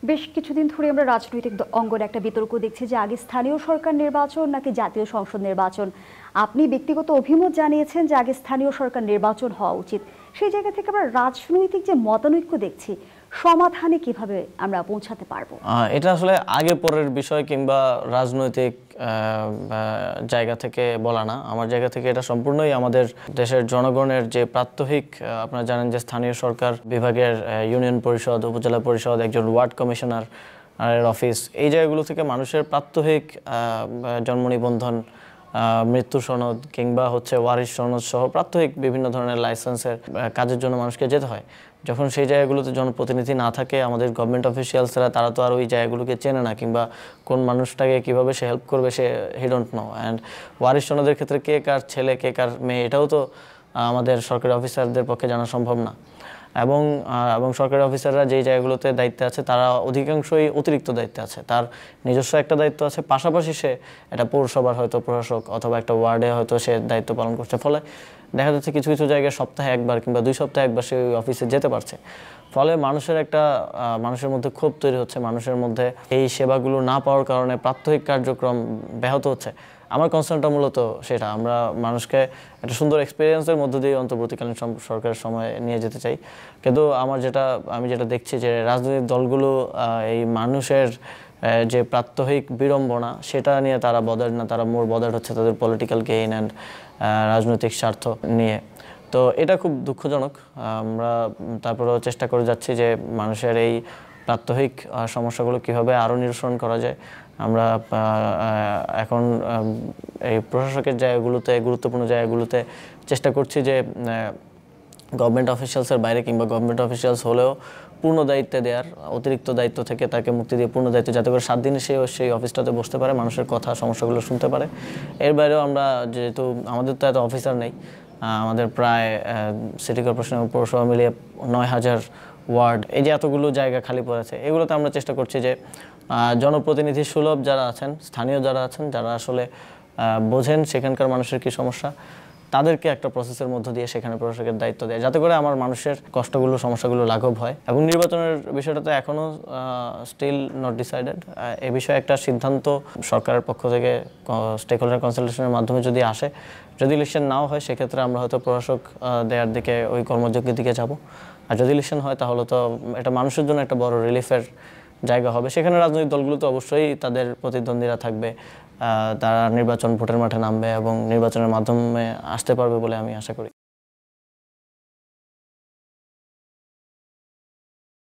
বেশ কিছুদিন ধরে আমরা রাজনৈতিক অঙ্গনে একটা বিতর্ক দেখছি যে আগে স্থানীয় সরকার নির্বাচন নাকি জাতীয় সংসদ নির্বাচন। আপনি ব্যক্তিগত অভিমত জানিয়েছেন যে আগে স্থানীয় সরকার নির্বাচন হওয়া উচিত। সেই জায়গা থেকে আমরা রাজনৈতিক যে মতানৈক্য দেখছি, সমাধানে কিভাবে আমরা পৌঁছাতে পারবো? এটা আসলে আগে পরের বিষয় কিংবা রাজনৈতিক জায়গা থেকে বলা না। আমার জায়গা থেকে এটা সম্পূর্ণই আমাদের দেশের জনগণের যে প্রাত্যহিক, আপনারা জানেন যে স্থানীয় সরকার বিভাগের ইউনিয়ন পরিষদ, উপজেলা পরিষদ, একজন ওয়ার্ড কমিশনার এর অফিস, এই জায়গাগুলো থেকে মানুষের প্রাত্যহিক জন্ম নিবন্ধন, মৃত্যু সনদ কিংবা ওয়ারিশ সনদ সহ প্রাত্যহিক বিভিন্ন ধরনের লাইসেন্সের কাজের জন্য মানুষকে যেতে হয়। যখন সেই জায়গাগুলোতে জনপ্রতিনিধি না থাকে, আমাদের গভর্নমেন্ট অফিসিয়ালসরা তারা তো আর ওই জায়গাগুলোকে চেনে না, কিংবা কোন মানুষটাকে কীভাবে সে হেল্প করবে সে হি ডোন্ট নো। অ্যান্ড ওয়ারিশ সনদের ক্ষেত্রে কে কার ছেলে কে কার মেয়ে এটাও তো আমাদের সরকারি অফিসারদের পক্ষে জানা সম্ভব না। এবং সরকারি অফিসাররা যেই জায়গাগুলোতে দায়িত্বে আছে তারা অধিকাংশই অতিরিক্ত দায়িত্বে আছে। তার নিজস্ব একটা দায়িত্ব আছে, পাশাপাশি সে একটা পৌরসভার হয়তো প্রশাসক অথবা একটা ওয়ার্ডে হয়তো সে দায়িত্ব পালন করছে। ফলে দেখা যাচ্ছে কিছু কিছু জায়গায় সপ্তাহে একবার কিংবা 2 সপ্তাহে একবার সে ওই অফিসে যেতে পারছে। ফলে মানুষের মধ্যে ক্ষোভ তৈরি হচ্ছে, মানুষের মধ্যে এই সেবাগুলো না পাওয়ার কারণে প্রাত্যহিক কার্যক্রম ব্যাহত হচ্ছে। আমার কনসার্নটা মূলত সেটা, আমরা মানুষকে একটা সুন্দর এক্সপিরিয়েন্সের মধ্য দিয়ে অন্তর্বর্তীকালীন সরকারের সময় নিয়ে যেতে চাই। কিন্তু আমি যেটা দেখছি যে রাজনৈতিক দলগুলো এই মানুষের যে প্রাত্যহিক বিড়ম্বনা সেটা নিয়ে তারা বদার না, তারা মোর বদার হচ্ছে তাদের পলিটিক্যাল গেইন অ্যান্ড রাজনৈতিক স্বার্থ নিয়ে। তো এটা খুব দুঃখজনক। আমরা তারপরেও চেষ্টা করে যাচ্ছি যে মানুষের এই প্রাত্যহিক সমস্যাগুলো কীভাবে আরও নিরসন করা যায়। আমরা এখন এই প্রশাসকের জায়গাগুলোতে, গুরুত্বপূর্ণ জায়গাগুলোতে চেষ্টা করছি যে গভর্নমেন্ট অফিসিয়ালসের বাইরে কিংবা গভর্নমেন্ট অফিসিয়ালস হলেও পূর্ণ দায়িত্বে দেওয়ার, অতিরিক্ত দায়িত্ব থেকে তাকে মুক্তি দিয়ে পূর্ণ দায়িত্ব, যাতে করে 7 দিনে সেই অফিসটাতে বসতে পারে, মানুষের কথা সমস্যাগুলো শুনতে পারে। এর বাইরেও আমরা, যেহেতু আমাদের তো এত অফিসার নেই, আমাদের প্রায় সিটি কর্পোরেশন এবং পৌরসভা মিলিয়ে 9000 ওয়ার্ড, এই যে এতগুলো জায়গা খালি পড়েছে, এগুলোতে আমরা চেষ্টা করছি যে জনপ্রতিনিধি সুলভ যারা আছেন, স্থানীয় যারা আছেন, যারা আসলে বোঝেন সেখানকার মানুষের কী সমস্যা, তাদেরকে একটা প্রসেসের মধ্য দিয়ে সেখানে প্রশাসকের দায়িত্ব দেয়, যাতে করে আমার মানুষের কষ্টগুলো, সমস্যাগুলো লাঘব হয়। এবং নির্বাচনের বিষয়টা তো এখনও স্টিল নট ডিসাইডেড। এ বিষয়ে একটা সিদ্ধান্ত সরকারের পক্ষ থেকে স্টেক হোল্ডার কনসালটেশনের মাধ্যমে যদি আসে, যদি ইলেকশন নাও হয়, সেক্ষেত্রে আমরা হয়তো প্রশাসক দেওয়ার দিকে, ওই কর্মযজ্ঞের দিকে যাব। আর যদি ইলেকশন হয় তাহলে তো এটা মানুষের জন্য একটা বড় রিলিফের জায়গা হবে। সেখানে রাজনৈতিক দলগুলো তো অবশ্যই তাদের প্রতিদ্বন্দ্বীরা থাকবে, তারা ভোটের মাঠে নামবে এবং নির্বাচনের মাধ্যমে আসতে পারবে বলে আমি আশা করি।